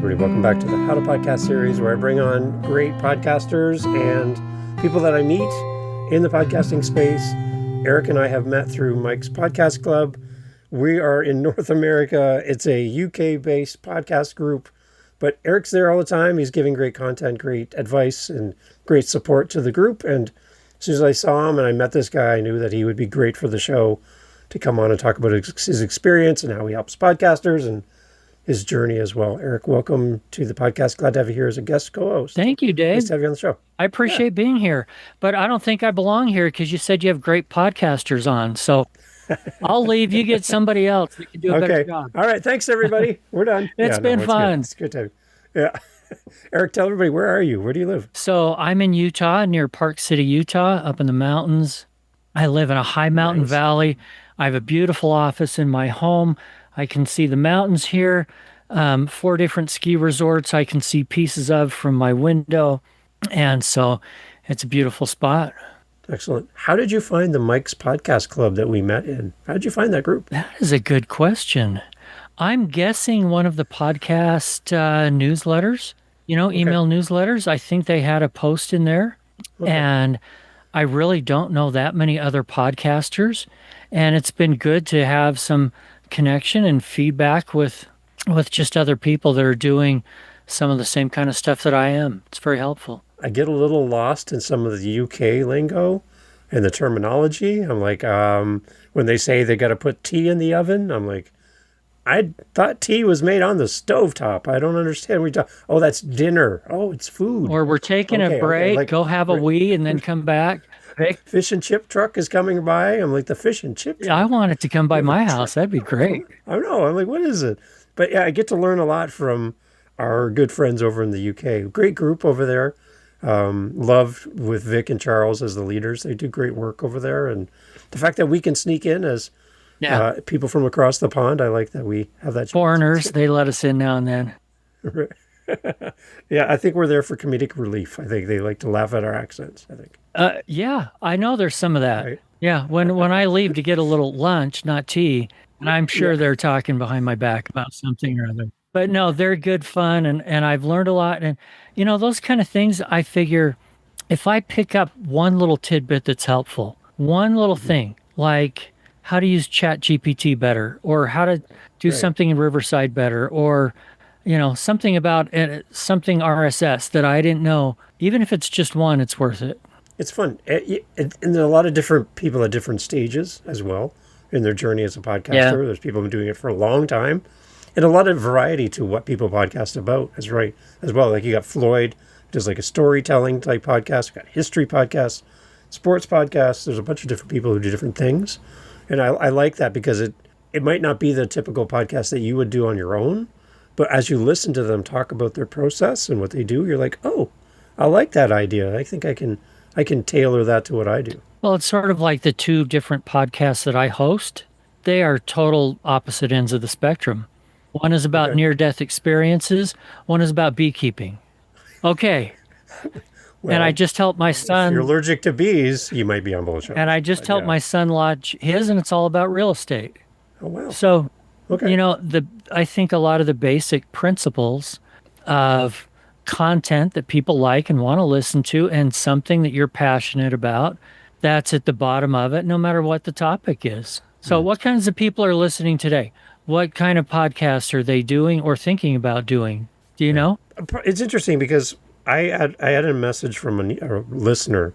everybody. Welcome back to the How to Podcast series, where I bring on great podcasters and people that I meet in the podcasting space. Eric and I have met through Mike's Podcast Club. We are in North America. It's a UK-based podcast group, but Eric's there all the time. He's giving great content, great advice, and great support to the group. And as soon as I saw him and I met this guy, I knew that he would be great for the show to come on and talk about his experience and how he helps podcasters and his journey as well. Eric, welcome to the podcast. Glad to have you here as a guest co-host. Thank you, Dave. Nice to have you on the show. I appreciate being here, but I don't think I belong here because you said you have great podcasters on. So I'll leave. You get somebody else that can do a better job. All right. Thanks, everybody. We're done. It's been fun. It's good to have you. Yeah. Eric, tell everybody, where are you? Where do you live? So I'm in Utah, near Park City, Utah, up in the mountains. I live in a high mountain valley. I have a beautiful office in my home. I can see the mountains here, 4 different ski resorts I can see pieces of from my window. And so it's a beautiful spot. Excellent. How did you find the Mike's Podcast Club that we met in? How did you find that group? That is a good question. I'm guessing one of the podcast newsletters, email newsletters. I think they had a post in there. Okay. And I really don't know that many other podcasters. And it's been good to have some connection and feedback with just other people that are doing some of the same kind of stuff that I am. It's very helpful. I get a little lost in some of the UK lingo and the terminology. I'm like, when they say they got to put tea in the oven, I'm like, I thought tea was made on the stovetop. I don't understand. Oh, that's dinner. Oh, it's food. Or we're taking a break, like, go have a wee, and then come back. Fish and chip truck is coming by. I'm like, the fish and chip truck? Yeah, I want it to come by my house. That'd be great. I know. I'm like, what is it? But yeah, I get to learn a lot from our good friends over in the UK. Great group over there. Love with Vic and Charles as the leaders. They do great work over there. And the fact that we can sneak in as people from across the pond, I like that we have that. Foreigners, they let us in now and then. Yeah, I think we're there for comedic relief. I think they like to laugh at our accents, I think. Yeah, I know there's some of that. Right. Yeah, when I leave to get a little lunch, not tea, and I'm sure they're talking behind my back about something or other. But no, they're good fun, and I've learned a lot. And, those kind of things, I figure if I pick up one little tidbit that's helpful, one little thing, like how to use ChatGPT better, or how to do something in Riverside better, or something about something RSS that I didn't know. Even if it's just one, it's worth it. It's fun. And there are a lot of different people at different stages as well in their journey as a podcaster. Yeah. There's people who've been doing it for a long time. And a lot of variety to what people podcast about as well. Like you got Floyd, does like a storytelling type podcast. You got history podcasts, sports podcasts. There's a bunch of different people who do different things. And I like that because it might not be the typical podcast that you would do on your own. But as you listen to them talk about their process and what they do, you're like, oh, I like that idea. I think I can tailor that to what I do. Well, it's sort of like the 2 different podcasts that I host. They are total opposite ends of the spectrum. One is about near-death experiences. One is about beekeeping. Okay. Well, and I just helped my son. If you're allergic to bees, you might be on both shows. And I just helped my son lodge his, and it's all about real estate. Oh, wow. So, I think a lot of the basic principles of content that people like and want to listen to, and something that you're passionate about, that's at the bottom of it, no matter what the topic is. So what kinds of people are listening today? What kind of podcasts are they doing or thinking about doing? Do you know? It's interesting because I had a message from a listener,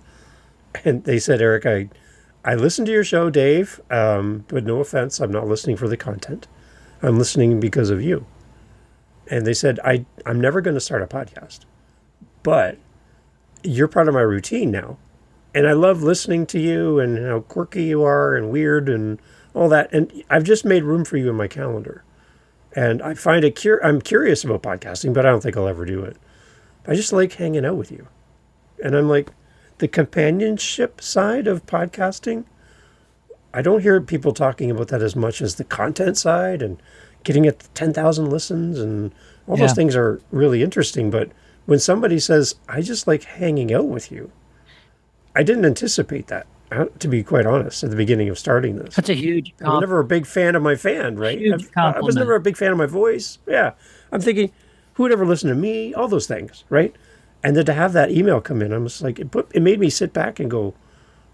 and they said, Eric, I listened to your show, Dave, but no offense, I'm not listening for the content. I'm listening because of you. And they said, I'm never going to start a podcast, but you're part of my routine now. And I love listening to you and how quirky you are and weird and all that. And I've just made room for you in my calendar. And I find I'm curious about podcasting, but I don't think I'll ever do it. I just like hanging out with you. And I'm like, the companionship side of podcasting, I don't hear people talking about that as much as the content side and getting at 10,000 listens and all those things are really interesting. But when somebody says, I just like hanging out with you, I didn't anticipate that, to be quite honest, at the beginning of starting this. That's a huge compliment. I was never a big fan of my fan, right? Huge compliment. I was never a big fan of my voice. Yeah. I'm thinking, who would ever listen to me? All those things, right? And then to have that email come in, I'm just like, it made me sit back and go,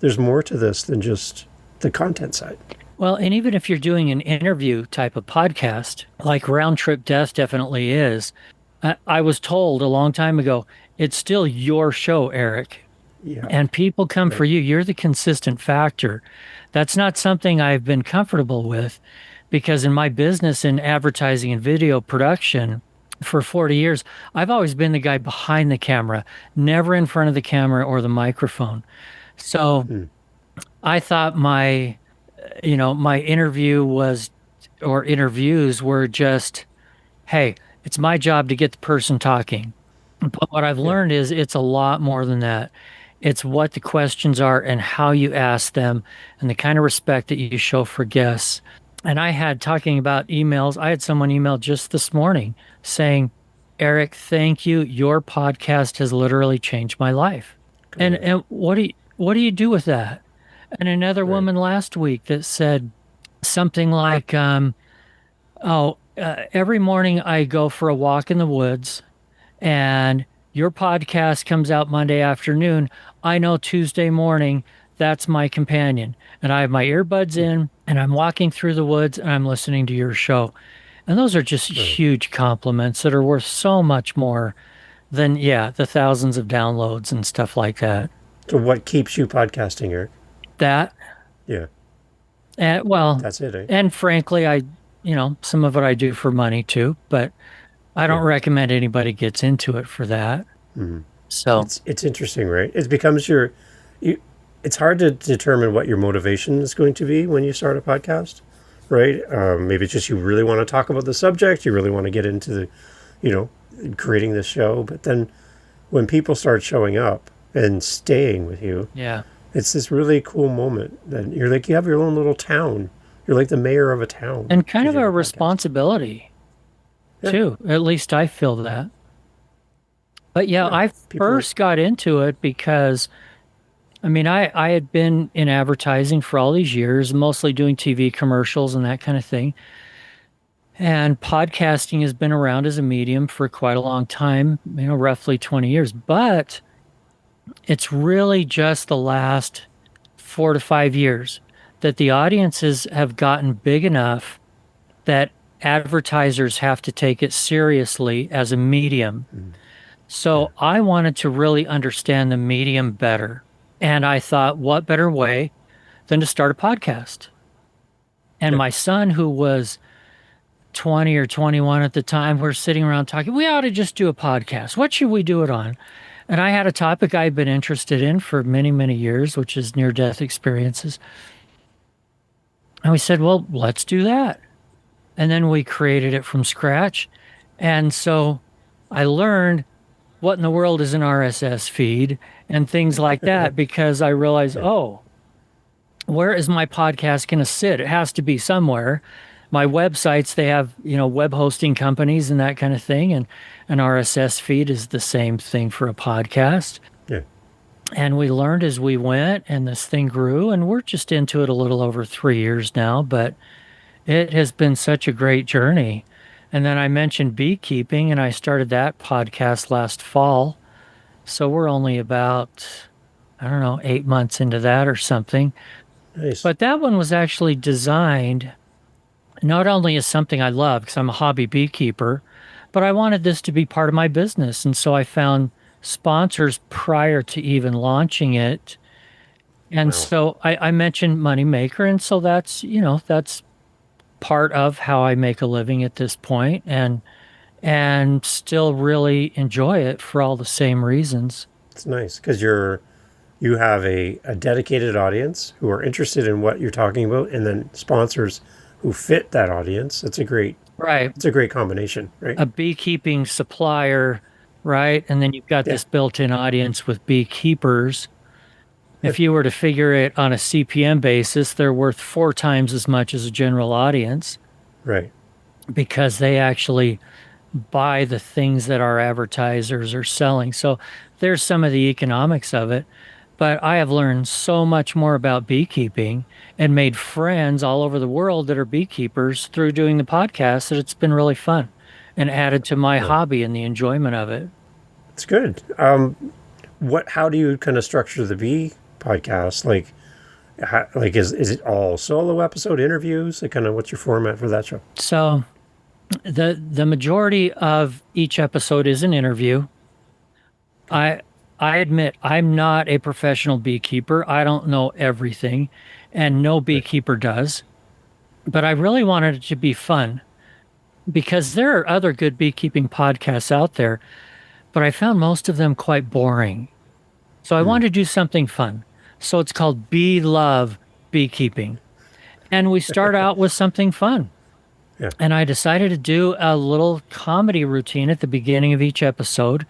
there's more to this than just the content side. Well, and even if you're doing an interview type of podcast, like Round Trip Death definitely is, I was told a long time ago, it's still your show, Eric. Yeah. And people come for you. You're the consistent factor. That's not something I've been comfortable with, because in my business in advertising and video production for 40 years, I've always been the guy behind the camera, never in front of the camera or the microphone. So I thought my interviews were just, hey, it's my job to get the person talking. But what I've learned is it's a lot more than that. It's what the questions are and how you ask them and the kind of respect that you show for guests. And talking about emails, I had someone email just this morning saying, Eric, thank you. Your podcast has literally changed my life. Cool. And what do you do with that? And another woman last week that said something like, every morning I go for a walk in the woods and your podcast comes out Monday afternoon. I know Tuesday morning, that's my companion. And I have my earbuds in and I'm walking through the woods and I'm listening to your show. And those are just huge compliments that are worth so much more than, the thousands of downloads and stuff like that. So what keeps you podcasting, Eric? That. Yeah. And that's it. Eh? And frankly, some of it I do for money too, but I don't recommend anybody gets into it for that. Mm-hmm. So it's interesting, right? It becomes it's hard to determine what your motivation is going to be when you start a podcast, right? Maybe it's just you really want to talk about the subject, you really want to get into the, creating this show. But then when people start showing up and staying with you, it's this really cool moment that you're like, you have your own little town. You're like the mayor of a town. And kind of a responsibility, too. At least I feel that. But I first got into it because, I had been in advertising for all these years, mostly doing TV commercials and that kind of thing. And podcasting has been around as a medium for quite a long time, roughly 20 years. But it's really just the last 4 to 5 years that the audiences have gotten big enough that advertisers have to take it seriously as a medium. So I wanted to really understand the medium better. And I thought, what better way than to start a podcast? And my son, who was 20 or 21 at the time, we're sitting around talking, we ought to just do a podcast. What should we do it on? And I had a topic I'd been interested in for many, many years, which is near-death experiences. And we said, well, let's do that. And then we created it from scratch. And so I learned what in the world is an RSS feed and things like that, because I realized, where is my podcast going to sit? It has to be somewhere. My websites, they have, web hosting companies and that kind of thing. And an RSS feed is the same thing for a podcast. Yeah. And we learned as we went, and this thing grew, and we're just into it a little over 3 years now, but it has been such a great journey. And then I mentioned beekeeping, and I started that podcast last fall. So we're only about, 8 months into that or something. Nice. But that one was actually designed not only as something I love, because I'm a hobby beekeeper, but I wanted this to be part of my business. And so I found sponsors prior to even launching it. And so I mentioned Moneymaker. And so that's, that's part of how I make a living at this point, and still really enjoy it for all the same reasons. It's nice because you have a dedicated audience who are interested in what you're talking about, and then sponsors who fit that audience. It's a great combination, right? A beekeeping supplier, right? And then you've got this built-in audience with beekeepers. If you were to figure it on a CPM basis, they're worth 4 times as much as a general audience. Right. Because they actually buy the things that our advertisers are selling. So there's some of the economics of it. But I have learned so much more about beekeeping and made friends all over the world that are beekeepers through doing the podcast that it's been really fun. and added to my hobby and the enjoyment of it. It's good. How do you kind of structure the bee podcast? Like is it all solo episode interviews? Like, kind of what's your format for that show? So the majority of each episode is an interview. I admit I'm not a professional beekeeper. I don't know everything, and no beekeeper does. But I really wanted it to be fun because there are other good beekeeping podcasts out there, but I found most of them quite boring. So I wanted to do something fun. So it's called Love Beekeeping. And we start out with something fun. Yeah. And I decided to do a little comedy routine at the beginning of each episode.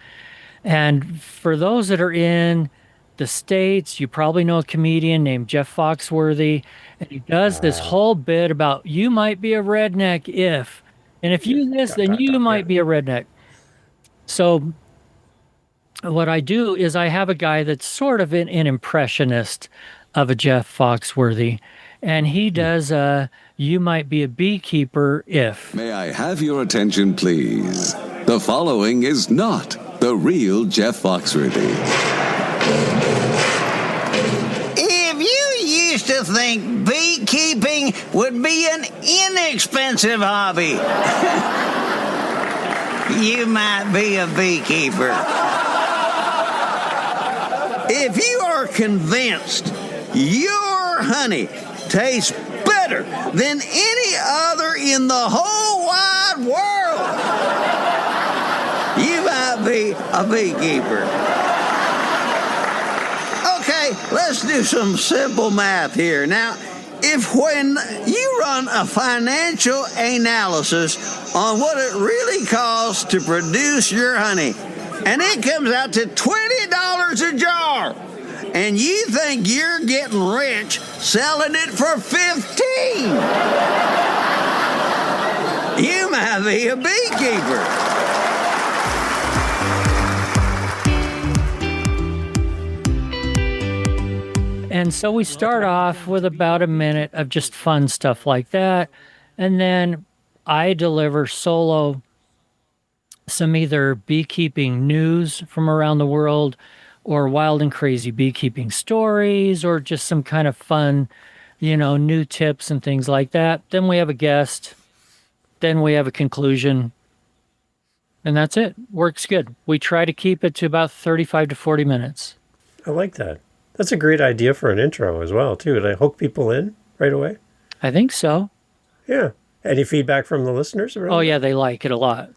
And for those that are in the States, you probably know a comedian named Jeff Foxworthy. And he does this whole bit about you might be a redneck if. And if you this, then you might be a redneck. So what I do is I have a guy that's sort of an impressionist of a Jeff Foxworthy. And he does you might be a beekeeper if. May I have your attention, please? The following is not the real Jeff Foxworthy. If you used to think beekeeping would be an inexpensive hobby, you might be a beekeeper. If you are convinced your honey tastes better than any other in the whole wide world, you might be a beekeeper. Okay, let's do some simple math here. Now, if when you run a financial analysis on what it really costs to produce your honey, and it comes out to $20 a jar, and you think you're getting rich selling it for $15, you might be a beekeeper. And so we start off with about a minute of just fun stuff like that. And then I deliver solo some either beekeeping news from around the world or wild and crazy beekeeping stories or just some kind of fun, new tips and things like that. Then we have a guest. Then we have a conclusion. And that's it. Works good. We try to keep it to about 35 to 40 minutes. I like that. That's a great idea for an intro as well, too. Did I hook people in right away? I think so. Yeah. Any feedback from the listeners? Oh, yeah, they like it a lot.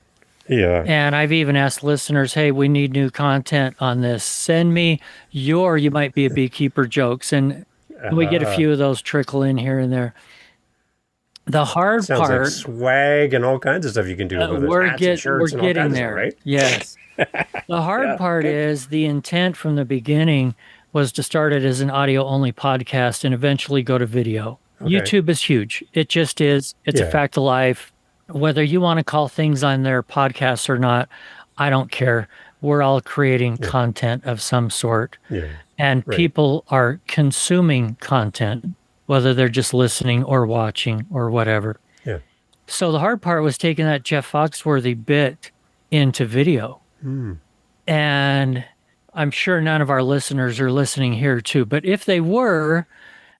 Yeah. And I've even asked listeners, hey, we need new content on this. Send me your you might be a beekeeper jokes. And we get a few of those trickle in here and there. The hard Sounds part. like swag and all kinds of stuff you can do. We're getting there. Right? Yes. The hard part is the intent from the beginning was to start it as an audio-only podcast and eventually go to video. Okay. YouTube is huge. It just is. It's a fact of life. Whether you want to call things on their podcasts or not, I don't care. We're all creating content of some sort. Yeah. And people are consuming content, whether they're just listening or watching or whatever. Yeah. So the hard part was taking that Jeff Foxworthy bit into video. And I'm sure none of our listeners are listening here too, but if they were,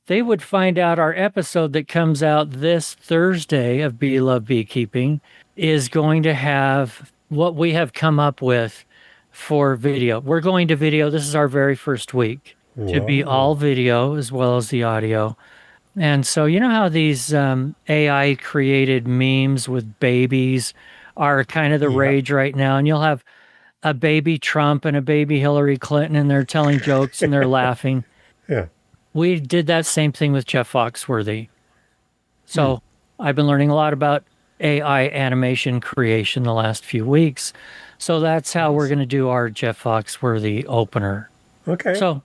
they would find out our episode that comes out this Thursday of Love Beekeeping is going to have what we have come up with for video. We're going to video. This is our very first week to be all video as well as the audio. And so you know how these AI created memes with babies are kind of the rage right now, and you'll have a baby Trump and a baby Hillary Clinton, and they're telling jokes and they're laughing. Yeah. We did that same thing with Jeff Foxworthy. So I've been learning a lot about AI animation creation the last few weeks. So that's how we're going to do our Jeff Foxworthy opener. Okay. So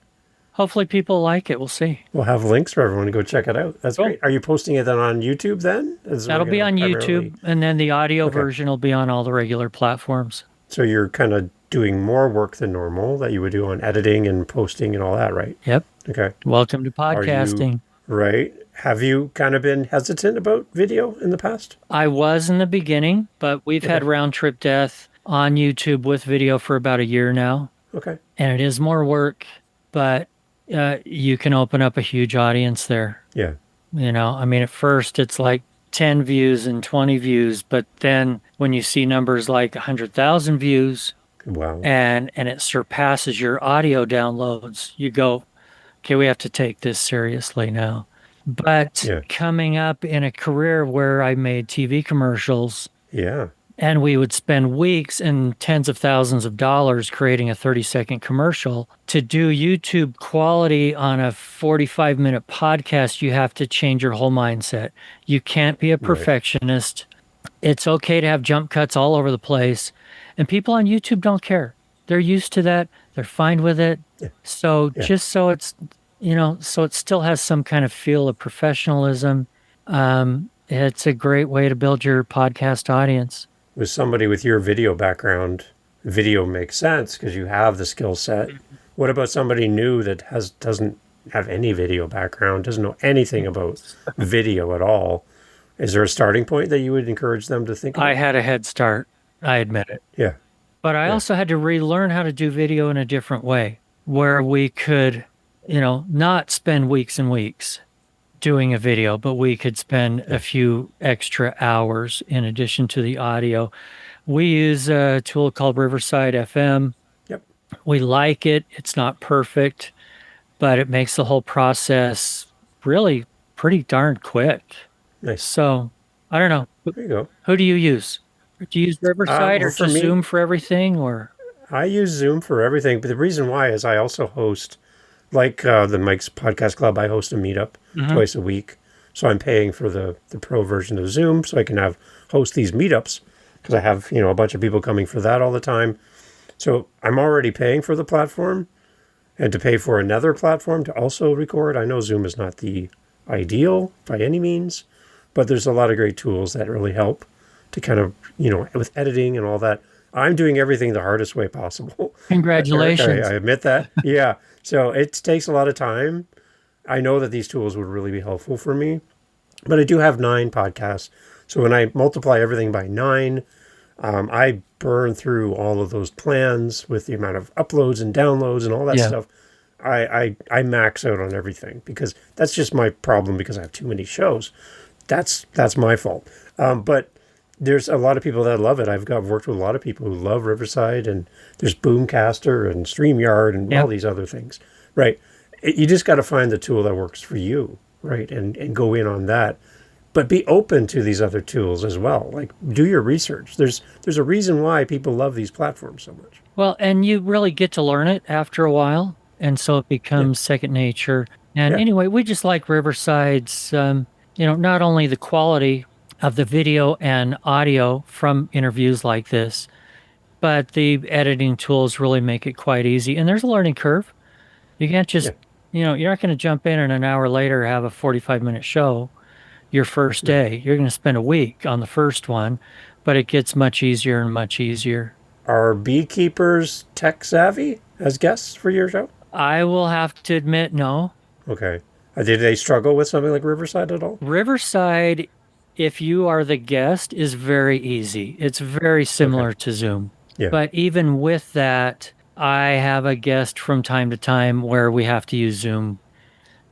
hopefully people like it. We'll see. We'll have links for everyone to go check it out. That's great. Are you posting it then on YouTube then? That'll be on YouTube, and then the audio version will be on all the regular platforms. So you're kind of doing more work than normal that you would do on editing and posting and all that, right? Yep. Okay. Welcome to podcasting. Right. Have you kind of been hesitant about video in the past? I was in the beginning, but we've had Round Trip Death on YouTube with video for about a year now. Okay. And it is more work, but you can open up a huge audience there. Yeah. You know, I mean, at first it's like 10 views and 20 views, but then when you see numbers like 100,000 views, Wow. and it surpasses your audio downloads, you go, okay, we have to take this seriously now. But coming up in a career where I made TV commercials, and we would spend weeks and tens of thousands of dollars creating a 30-second commercial, to do YouTube quality on a 45-minute podcast, you have to change your whole mindset. You can't be a perfectionist. It's okay to have jump cuts all over the place. And people on YouTube don't care. They're used to that. They're fine with it. Yeah. So just so it's, you know, so it still has some kind of feel of professionalism. It's a great way to build your podcast audience. With somebody with your video background, video makes sense because you have the skill set. What about somebody new that doesn't have any video background, doesn't know anything about video at all? Is there a starting point that you would encourage them to think about? I had a head start. I admit it. Yeah. But I also had to relearn how to do video in a different way, where we could, you know, not spend weeks and weeks doing a video, but we could spend a few extra hours in addition to the audio. We use a tool called Riverside FM. Yep. We like it. It's not perfect, but it makes the whole process really pretty darn quick. Nice. So, I don't know. There you go. Who do you use? Do you use Riverside or for just me, Zoom for everything? Or I use Zoom for everything, but the reason why is I also host, like the Mike's Podcast Club, I host a meetup twice a week. So I'm paying for the pro version of Zoom so I can host these meetups because I have, you know, a bunch of people coming for that all the time. So I'm already paying for the platform, and to pay for another platform to also record. I know Zoom is not the ideal by any means, but there's a lot of great tools that really help to kind of, you know, with editing and all that. I'm doing everything the hardest way possible. Congratulations. I admit that. Yeah. So it takes a lot of time. I know that these tools would really be helpful for me, but I do have 9 podcasts. So when I multiply everything by 9, I burn through all of those plans with the amount of uploads and downloads and all that stuff. I max out on everything because that's just my problem because I have too many shows. That's my fault. But there's a lot of people that love it. I've worked with a lot of people who love Riverside, and there's Boomcaster and StreamYard and all these other things, right? You just got to find the tool that works for you, right? And go in on that, but be open to these other tools as well. Like, do your research. There's a reason why people love these platforms so much. Well, and you really get to learn it after a while, and so it becomes second nature. And anyway, we just like Riverside's, you know, not only the quality of the video and audio from interviews like this, but the editing tools really make it quite easy. And there's a learning curve. You can't just, you know, you're not going to jump in and an hour later have a 45-minute show your first day. You're going to spend a week on the first one, but it gets much easier and much easier. Are beekeepers tech savvy as guests for your show? I will have to admit, no. Okay. Did they struggle with something like Riverside at all? Riverside, if you are the guest, is very easy. It's very similar to Zoom. Yeah. But even with that, I have a guest from time to time where we have to use Zoom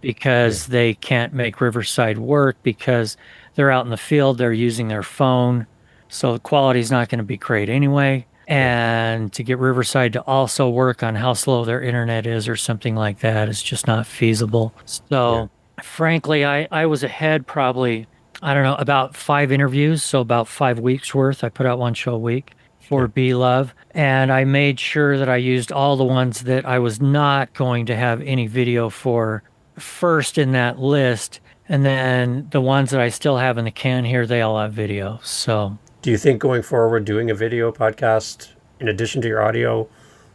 because they can't make Riverside work because they're out in the field, they're using their phone. So the quality is not going to be great anyway. And to get Riverside to also work on how slow their internet is or something like that is just not feasible. So frankly, I was ahead probably, I don't know, about 5 interviews. So about 5 weeks worth. I put out 1 show a week for Bee Love. And I made sure that I used all the ones that I was not going to have any video for first in that list. And then the ones that I still have in the can here, they all have video. So do you think going forward, doing a video podcast in addition to your audio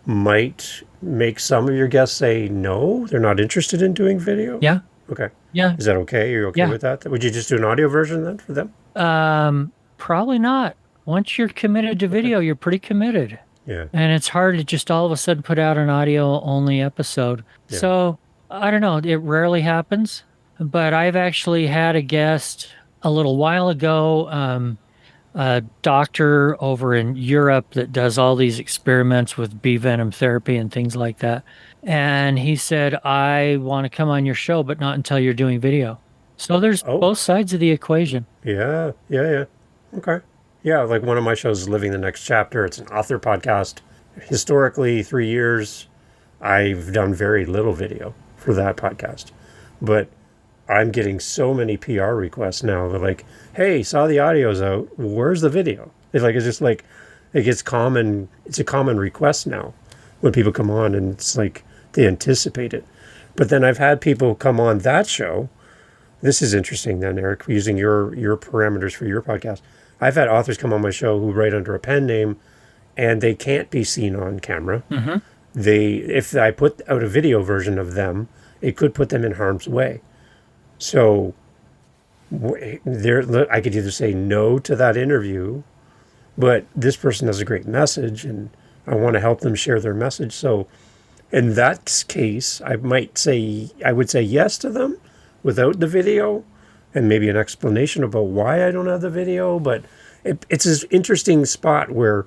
might make some of your guests say no, they're not interested in doing video? Yeah. Okay. Yeah. Is that okay? Are you okay with that? Would you just do an audio version then for them? Probably not. Once you're committed to video, you're pretty committed. Yeah. And it's hard to just all of a sudden put out an audio only episode. Yeah. So I don't know. It rarely happens. but I've actually had a guest a little while ago, a doctor over in Europe that does all these experiments with bee venom therapy and things like that. And he said, I want to come on your show, but not until you're doing video. So there's both sides of the equation. Yeah. Okay. Yeah, like one of my shows is Living the Next Chapter. It's an author podcast. Historically, 3 years, I've done very little video for that podcast. But I'm getting so many PR requests now. They're like, hey, saw the audio's out. Where's the video? It's just like, it gets common. It's a common request now when people come on, and it's like they anticipate it. But then I've had people come on that show. This is interesting then, Eric, using your parameters for your podcast. I've had authors come on my show who write under a pen name, and they can't be seen on camera. Mm-hmm. If I put out a video version of them, it could put them in harm's way. So I could either say no to that interview, but this person has a great message, and I want to help them share their message. So in that case, I would say yes to them without the video, and maybe an explanation about why I don't have the video. But it's an interesting spot where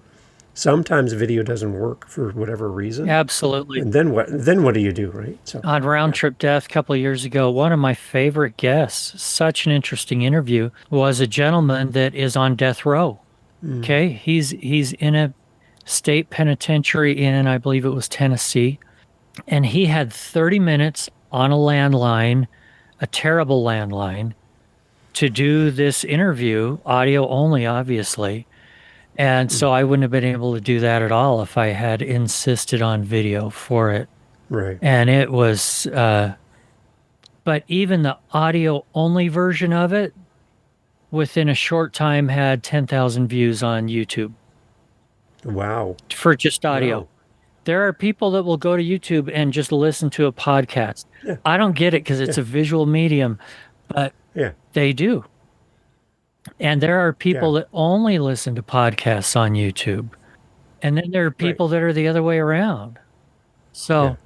sometimes video doesn't work for whatever reason. Absolutely. And then what? Then what do you do, right? So on Round Trip Death a couple of years ago, one of my favorite guests, such an interesting interview, was a gentleman that is on death row. Okay, he's in a state penitentiary in, I believe it was Tennessee, and he had 30 minutes on a landline, a terrible landline, to do this interview, audio only, obviously. And so I wouldn't have been able to do that at all if I had insisted on video for it. right. And it was, but even the audio only version of it, within a short time, had 10,000 views on YouTube Wow. for just audio. Wow. There are people that will go to YouTube and just listen to a podcast. Yeah. I don't get it because it's a visual medium, but Yeah. they do. And there are people that only listen to podcasts on YouTube. And then there are people that are the other way around. So,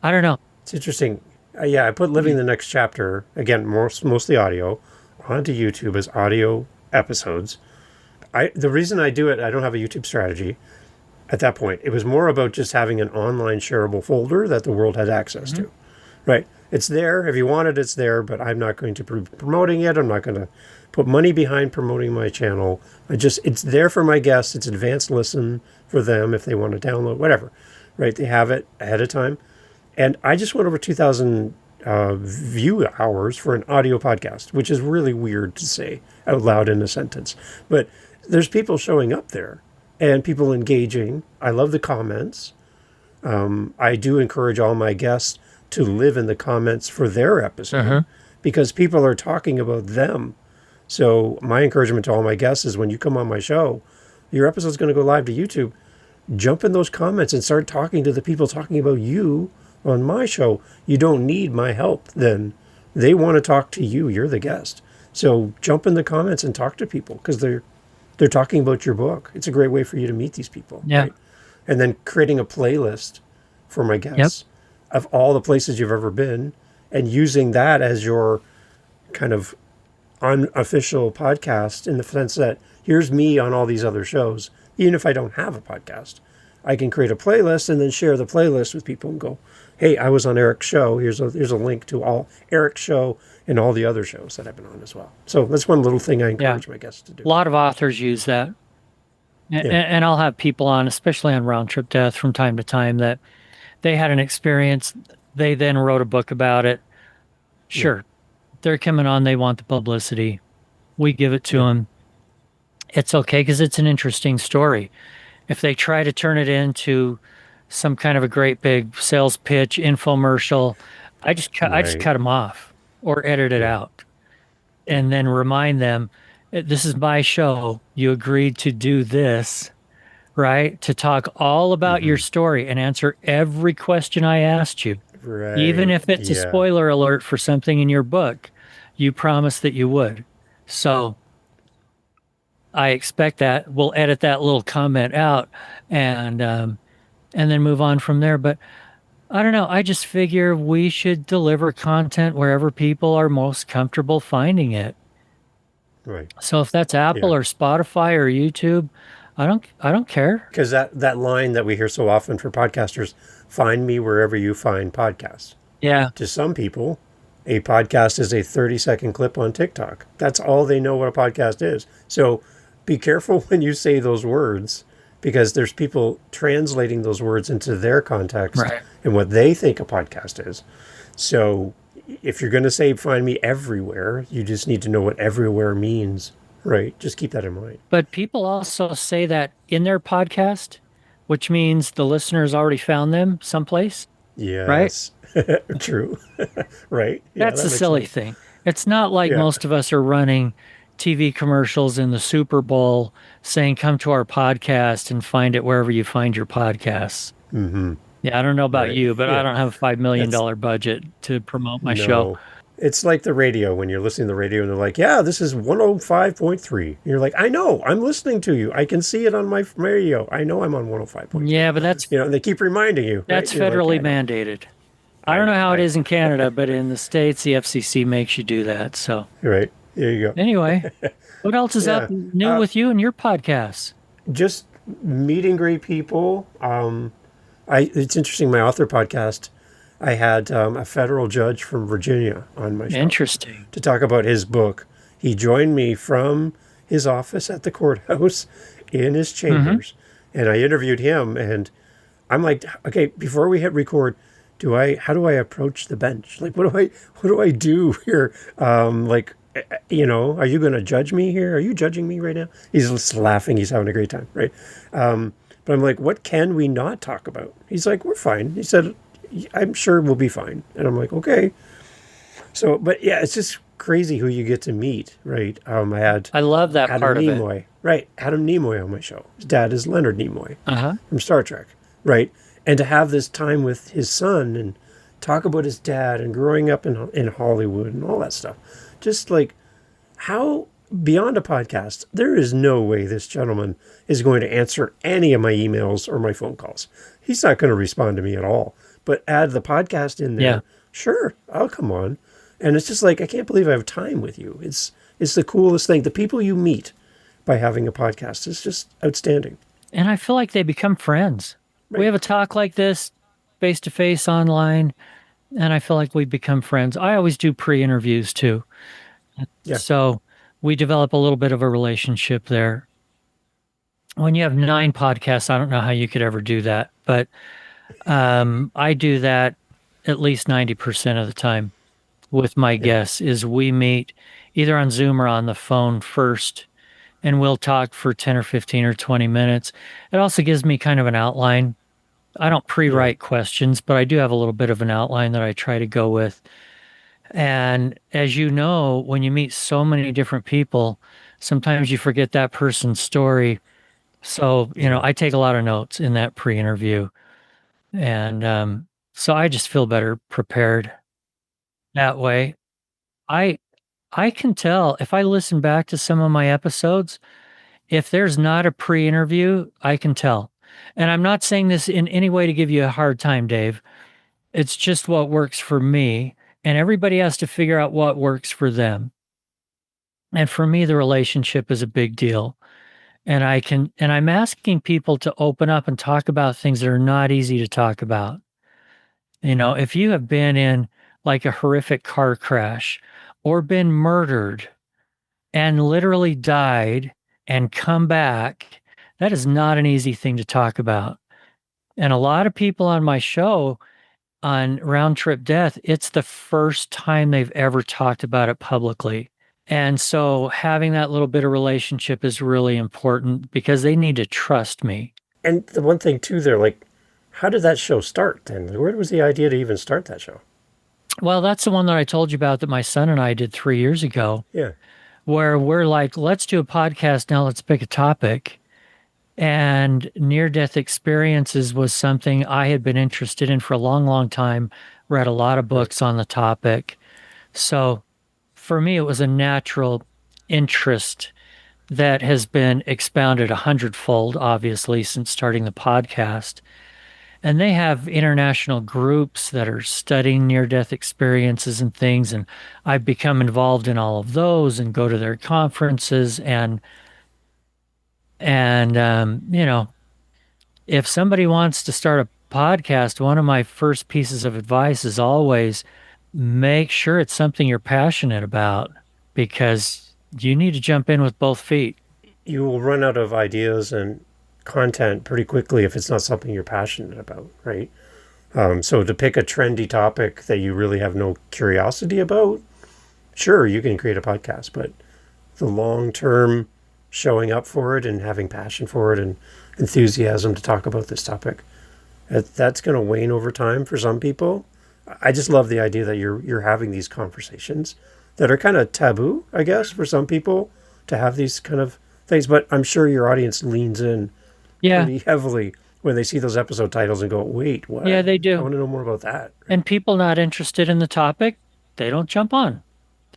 I don't know. It's interesting. I put Living the Next Chapter, again, mostly audio, onto YouTube as audio episodes. The reason I do it, I don't have a YouTube strategy at that point. It was more about just having an online shareable folder that the world had access to. Right? It's there. If you want it, it's there, but I'm not going to be promoting it. I'm not going to put money behind promoting my channel. It's there for my guests. It's advanced listen for them if they want to download, whatever. Right? They have it ahead of time. And I just went over 2,000 view hours for an audio podcast, which is really weird to say out loud in a sentence. But there's people showing up there and people engaging. I love the comments. I do encourage all my guests to live in the comments for their episode because people are talking about them. So my encouragement to all my guests is when you come on my show, your episode's going to go live to YouTube. Jump in those comments and start talking to the people talking about you on my show. You don't need my help then. They want to talk to you. You're the guest. So jump in the comments and talk to people because they're talking about your book. It's a great way for you to meet these people. Yeah. Right? And then creating a playlist for my guests of all the places you've ever been and using that as your kind of unofficial podcast in the sense that here's me on all these other shows. Even if I don't have a podcast, I can create a playlist and then share the playlist with people and go, hey, I was on Eric's show. Here's a link to all Eric's show and all the other shows that I've been on as well. So that's one little thing I encourage my guests to do. A lot of authors use that. And I'll have people on, especially on Round Trip Death from time to time, that they had an experience. They then wrote a book about it. Sure. They're coming on. They want the publicity. We give it to them. It's okay because it's an interesting story. If they try to turn it into some kind of a great big sales pitch, infomercial, I just cut them off or edit it out and then remind them, this is my show. You agreed to do this, right? To talk all about your story and answer every question I asked you. Right. Even if it's a spoiler alert for something in your book, you promised that you would. So I expect that. We'll edit that little comment out and then move on from there. But I don't know. I just figure we should deliver content wherever people are most comfortable finding it. Right. So if that's Apple Yeah. or Spotify or YouTube, I don't care. Because that line that we hear so often for podcasters, find me wherever you find podcasts. Yeah. To some people, a podcast is a 30-second clip on TikTok. That's all they know what a podcast is. So be careful when you say those words, because there's people translating those words into their context Right. and what they think a podcast is. So if you're going to say find me everywhere, you just need to know what everywhere means, right? Just keep that in mind. But people also say that in their podcast, which means the listeners already found them someplace. Yes. True. Right. Yeah, That's that a makes silly sense. thing. It's not like Yeah. most of us are running TV commercials in the Super Bowl saying, come to our podcast and find it wherever you find your podcasts. Mm-hmm. Yeah, I don't know about Right. you, but Yeah. I don't have a $5 million budget to promote my show. It's like the radio when you're listening to the radio and they're like, yeah, this is 105.3. And you're like, I know, I'm listening to you. I can see it on my radio. I know I'm on 105.3. Yeah, but that's And they keep reminding you. that's right? You're federally like, mandated. I don't know how it is in Canada, but in the States, the FCC makes you do that. So Right. There you go. anyway, what else is up Yeah. new with you and your podcasts? Just meeting great people. It's interesting. My author podcast, I had a federal judge from Virginia on my show Interesting. to talk about his book. He joined me from his office at the courthouse in his chambers, and I interviewed him. And I'm like, okay, before we hit record, how do I approach the bench? Like, what do I do here? Are you going to judge me here? Are you judging me right now? He's just laughing. He's having a great time, right? But I'm like, what can we not talk about? He's like, we're fine. He said, I'm sure we'll be fine. And I'm like, okay. So, but yeah, it's just crazy who you get to meet, right? I love that Adam part of it. Nimoy, right? Adam Nimoy on my show. His dad is Leonard Nimoy Uh-huh. from Star Trek, right? And to have this time with his son and talk about his dad and growing up in Hollywood and all that stuff. Just like how beyond a podcast, there is no way this gentleman is going to answer any of my emails or my phone calls. He's not going to respond to me at all. But add the podcast in there. Yeah. Sure, I'll come on. And it's just like, I can't believe I have time with you. It's the coolest thing. The people you meet by having a podcast is just outstanding. And I feel like they become friends. We Right. have a talk like this face to face online, and I feel like we become friends. I always do pre-interviews too. Yeah. So we develop a little bit of a relationship there. When you have 9 podcasts, I don't know how you could ever do that, but I do that at least 90% of the time with my guests is we meet either on Zoom or on the phone first, and we'll talk for 10 or 15 or 20 minutes. It also gives me kind of an outline. I don't pre-write questions, but I do have a little bit of an outline that I try to go with. And as you know, when you meet so many different people, sometimes you forget that person's story. So, I take a lot of notes in that pre-interview. And so I just feel better prepared that way. I can tell if I listen back to some of my episodes, if there's not a pre-interview, I can tell. And I'm not saying this in any way to give you a hard time, Dave. It's just what works for me. And everybody has to figure out what works for them. And for me, the relationship is a big deal. And I'm asking people to open up and talk about things that are not easy to talk about. If you have been in like a horrific car crash or been murdered and literally died and come back, that is not an easy thing to talk about. And a lot of people on my show on Round Trip Death, it's the first time they've ever talked about it publicly. And so having that little bit of relationship is really important because they need to trust me. And the one thing too, they're like, how did that show start then? Where was the idea to even start that show? Well, that's the one that I told you about that my son and I did 3 years ago, Yeah. where we're like, let's do a podcast now, let's pick a topic. And near-death experiences was something I had been interested in for a long, long time, read a lot of books on the topic. So for me, it was a natural interest that has been expounded 100-fold, obviously, since starting the podcast. And they have international groups that are studying near-death experiences and things. And I've become involved in all of those and go to their conferences. And if somebody wants to start a podcast, one of my first pieces of advice is always make sure it's something you're passionate about, because you need to jump in with both feet. You will run out of ideas and content pretty quickly if it's not something you're passionate about, right? So to pick a trendy topic that you really have no curiosity about, sure, you can create a podcast, but the long-term showing up for it and having passion for it and enthusiasm to talk about this topic, that's going to wane over time for some people. I just love the idea that you're having these conversations that are kind of taboo, I guess, for some people to have these kind of things, but I'm sure your audience leans in pretty heavily when they see those episode titles and go, wait, what? Yeah, they do. I want to know more about that. And people not interested in the topic, they don't jump on.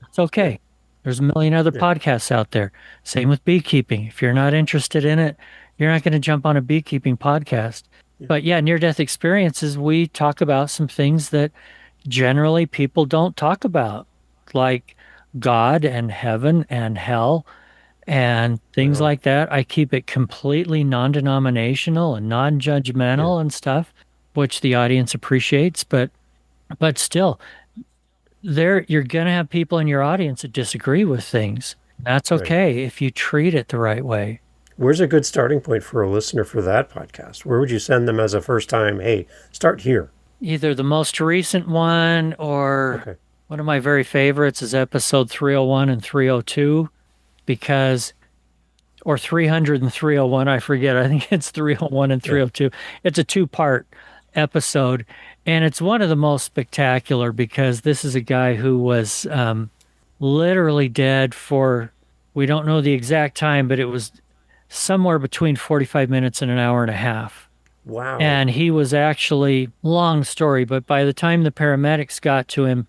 It's okay. Yeah. There's a million other podcasts out there. Same with beekeeping. If you're not interested in it, you're not going to jump on a beekeeping podcast. Yeah. But near-death experiences, we talk about some things that generally people don't talk about, like God and heaven and hell and things like that. I keep it completely non-denominational and non-judgmental and stuff, which the audience appreciates. But still, you're going to have people in your audience that disagree with things. That's okay if you treat it the right way. Where's a good starting point for a listener for that podcast? Where would you send them as a first time, hey, start here? Either the most recent one or one of my very favorites is episode 301 and 302. Or 300 and 301, I forget. I think it's 301 and 302. Yeah. It's a 2-part episode, and it's one of the most spectacular because this is a guy who was literally dead for, we don't know the exact time, but it was somewhere between 45 minutes and an hour and a half. Wow. And he was actually, long story, but by the time the paramedics got to him,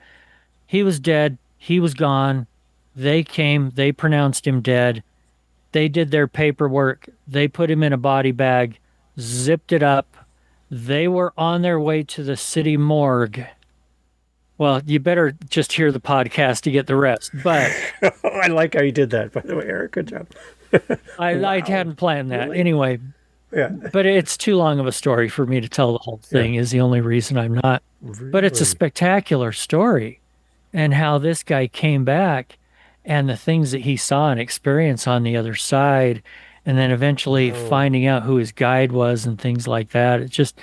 he was dead. He was gone. They came, they pronounced him dead. They did their paperwork. They put him in a body bag, zipped it up. They were on their way to the city morgue. Well, you better just hear the podcast to get the rest. But I like how you did that, by the way, Eric. Good job. I hadn't planned that. Really? Anyway, but it's too long of a story for me to tell the whole thing is the only reason I'm not. Really? But it's a spectacular story, and how this guy came back and the things that he saw and experienced on the other side, and then eventually finding out who his guide was and things like that. It just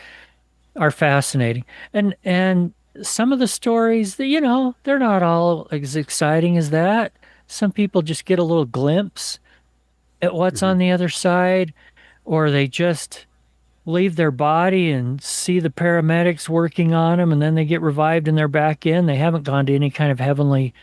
are fascinating. And some of the stories that, they're not all as exciting as that. Some people just get a little glimpse at what's on the other side, or they just leave their body and see the paramedics working on them, and then they get revived and they're back in. They haven't gone to any kind of heavenly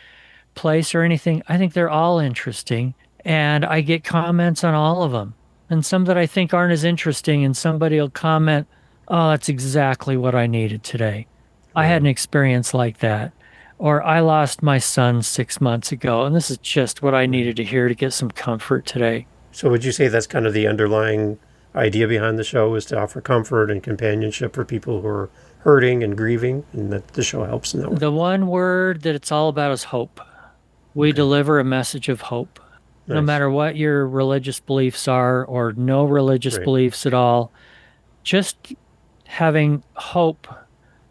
place or anything. I think they're all interesting, and I get comments on all of them, and some that I think aren't as interesting, and somebody will comment, oh, that's exactly what I needed today. I had an experience like that. Or I lost my son 6 months ago, and this is just what I needed to hear to get some comfort today. So would you say that's kind of the underlying idea behind the show, is to offer comfort and companionship for people who are hurting and grieving, and that the show helps in that way? The one word that it's all about is hope. We deliver a message of hope. Nice. No matter what your religious beliefs are, or no religious beliefs at all, just having hope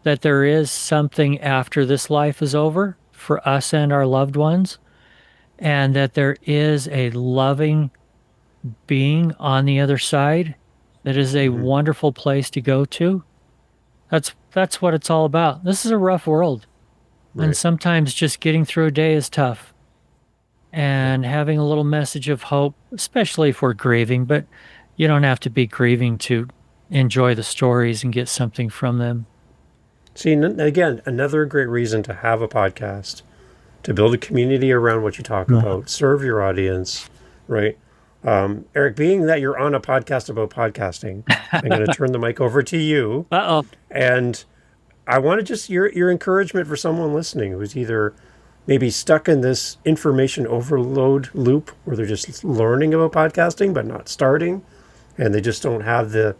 that there is something after this life is over for us and our loved ones, and that there is a loving being on the other side that is a wonderful place to go to. That's what it's all about. This is a rough world. And sometimes just getting through a day is tough. And having a little message of hope, especially if we're grieving, but you don't have to be grieving to enjoy the stories and get something from them. See, again, another great reason to have a podcast, to build a community around what you talk about, serve your audience, right? Eric, being that you're on a podcast about podcasting, I'm going to turn the mic over to you. And I want to just your encouragement for someone listening who's either maybe stuck in this information overload loop where they're just learning about podcasting but not starting, and they just don't have the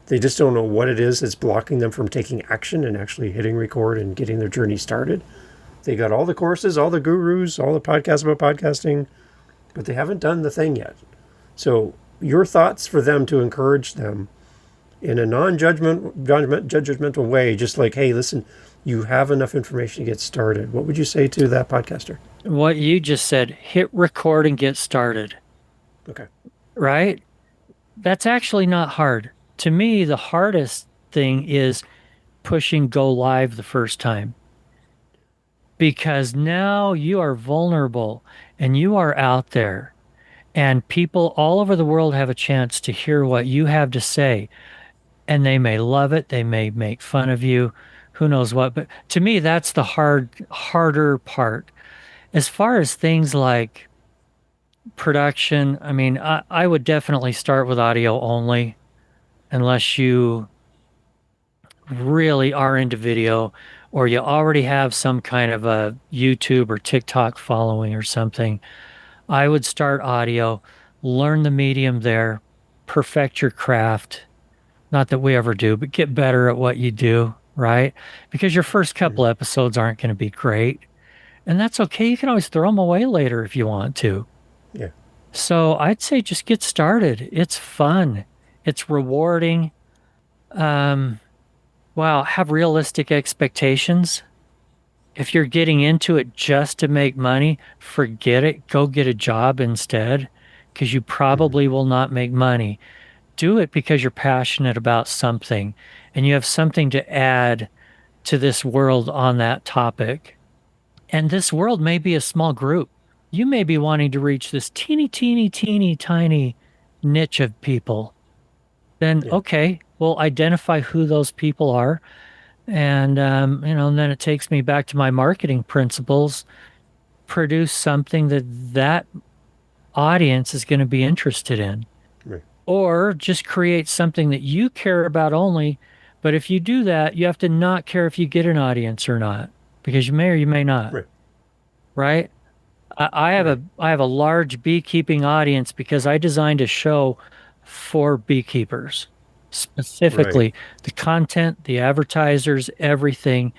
They just don't know what it is that's blocking them from taking action and actually hitting record and getting their journey started. They got all the courses, all the gurus, all the podcasts about podcasting, but they haven't done the thing yet. So your thoughts for them to encourage them in a non-judgmental way, just like, hey, listen, you have enough information to get started. What would you say to that podcaster? What you just said, hit record and get started. Okay. Right? That's actually not hard. To me, the hardest thing is pushing go live the first time. Because now you are vulnerable and you are out there, and people all over the world have a chance to hear what you have to say. And they may love it. They may make fun of you. Who knows what? But to me, that's the harder part. As far as things like production, I mean, I would definitely start with audio only, unless you really are into video or you already have some kind of a YouTube or TikTok following or something. I would start audio, learn the medium there, perfect your craft. Not that we ever do, but get better at what you do, right? Because your first couple episodes aren't going to be great. And that's okay. You can always throw them away later if you want to. Yeah. So I'd say just get started. It's fun. It's rewarding. Have realistic expectations. If you're getting into it just to make money, forget it. Go get a job instead, because you probably will not make money. Do it because you're passionate about something and you have something to add to this world on that topic. And this world may be a small group. You may be wanting to reach this teeny, tiny niche of people. Then, okay, we'll identify who those people are. And, and then it takes me back to my marketing principles. Produce something that audience is going to be interested in. Right. Or just create something that you care about only. But if you do that, you have to not care if you get an audience or not, because you may or you may not. Right? I have a large beekeeping audience because I designed a show for beekeepers. Specifically, the content, the advertisers, everything.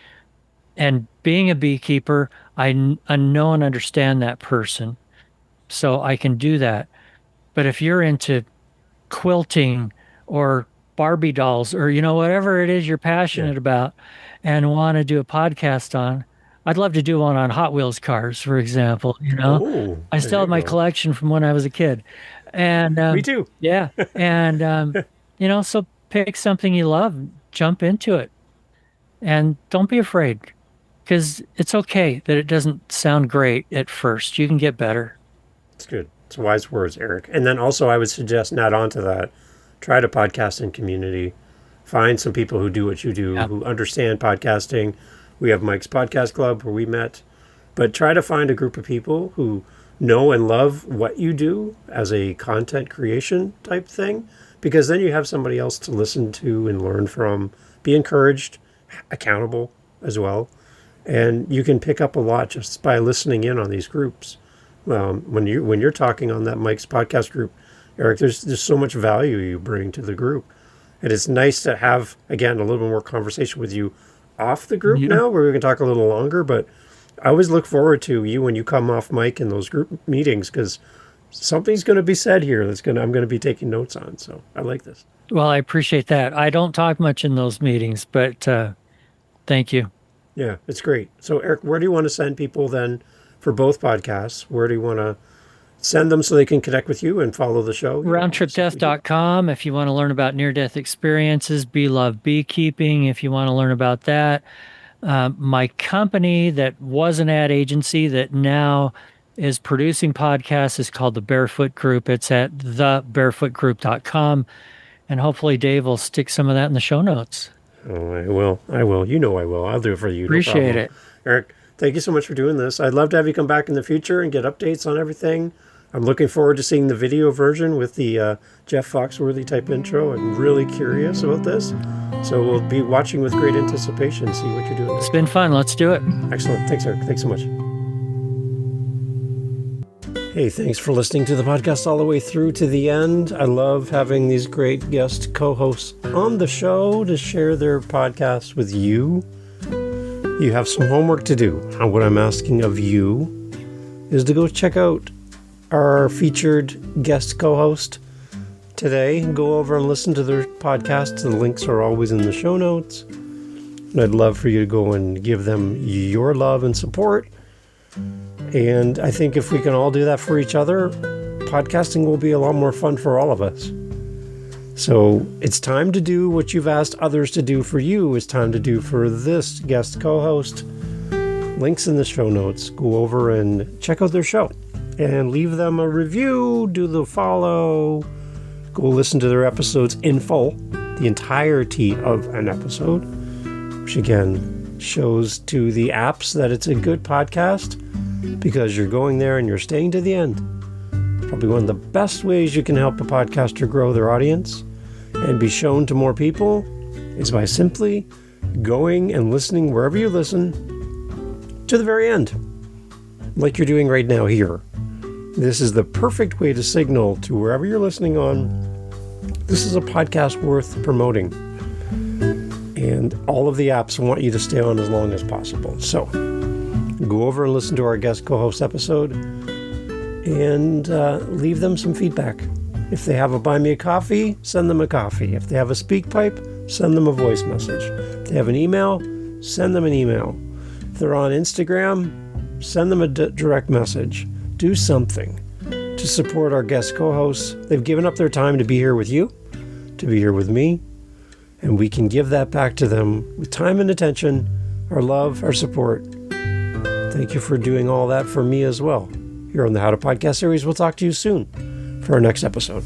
And being a beekeeper, I know and understand that person. So I can do that. But if you're into quilting or Barbie dolls or, whatever it is you're passionate about and want to do a podcast on, I'd love to do one on Hot Wheels cars, for example. Oh, I still have my collection from when I was a kid. And me too. Yeah. And, so pick something you love, jump into it, and don't be afraid, because it's okay that it doesn't sound great at first. You can get better. It's good. It's wise words, Eric. And then also I would suggest, not onto that, try to podcast in community. Find some people who do what you do, who understand podcasting. We have Mike's Podcast Club where we met. But try to find a group of people who know and love what you do as a content creation type thing, because then you have somebody else to listen to and learn from, be encouraged, accountable as well. And you can pick up a lot just by listening in on these groups. When you're talking on that Mike's Podcast group, Eric, there's so much value you bring to the group. And it's nice to have, again, a little bit more conversation with you off the group now, where we can talk a little longer. But I always look forward to you when you come off mic in those group meetings, because something's going to be said here I'm going to be taking notes on. So I like this. Well, I appreciate that. I don't talk much in those meetings, but thank you. Yeah, it's great. So Eric, where do you want to send people then for both podcasts? Where do you want to send them so they can connect with you and follow the show? Roundtripdeath.com if you want to learn about near-death experiences. Love Beekeeping if you want to learn about that. My company that was an ad agency that now is producing podcasts is called The Barefoot Group. It's at thebarefootgroup.com. And hopefully Dave will stick some of that in the show notes. Oh, I will. I will. I'll do it for you. Appreciate it. Eric, thank you so much for doing this. I'd love to have you come back in the future and get updates on everything. I'm looking forward to seeing the video version with the Jeff Foxworthy type intro. I'm really curious about this. So we'll be watching with great anticipation, see what you're doing. It's been fun. Let's do it. Excellent. Thanks, Eric. Thanks so much. Hey, thanks for listening to the podcast all the way through to the end. I love having these great guest co-hosts on the show to share their podcast with you. You have some homework to do. And what I'm asking of you is to go check out our featured guest co-host today. Go over and listen to their podcast. The links are always in the show notes. And I'd love for you to go and give them your love and support. And I think if we can all do that for each other, podcasting will be a lot more fun for all of us. So it's time to do what you've asked others to do for you. It's time to do for this guest co-host. Links in the show notes. Go over and check out their show and leave them a review, do the follow, go listen to their episodes in full, the entirety of an episode, which again shows to the apps that it's a good podcast because you're going there and you're staying to the end. Probably one of the best ways you can help a podcaster grow their audience and be shown to more people is by simply going and listening wherever you listen to the very end, like you're doing right now here. This is the perfect way to signal to wherever you're listening on, this is a podcast worth promoting. And all of the apps want you to stay on as long as possible. So go over and listen to our guest co-host episode and leave them some feedback. If they have a buy me a coffee, send them a coffee. If they have a speak pipe, send them a voice message. If they have an email, send them an email. If they're on Instagram, send them a direct message. Do something to support our guest co-hosts. They've given up their time to be here with you, to be here with me, and we can give that back to them with time and attention, our love, our support. Thank you for doing all that for me as well. Here on the How to Podcast series, we'll talk to you soon for our next episode.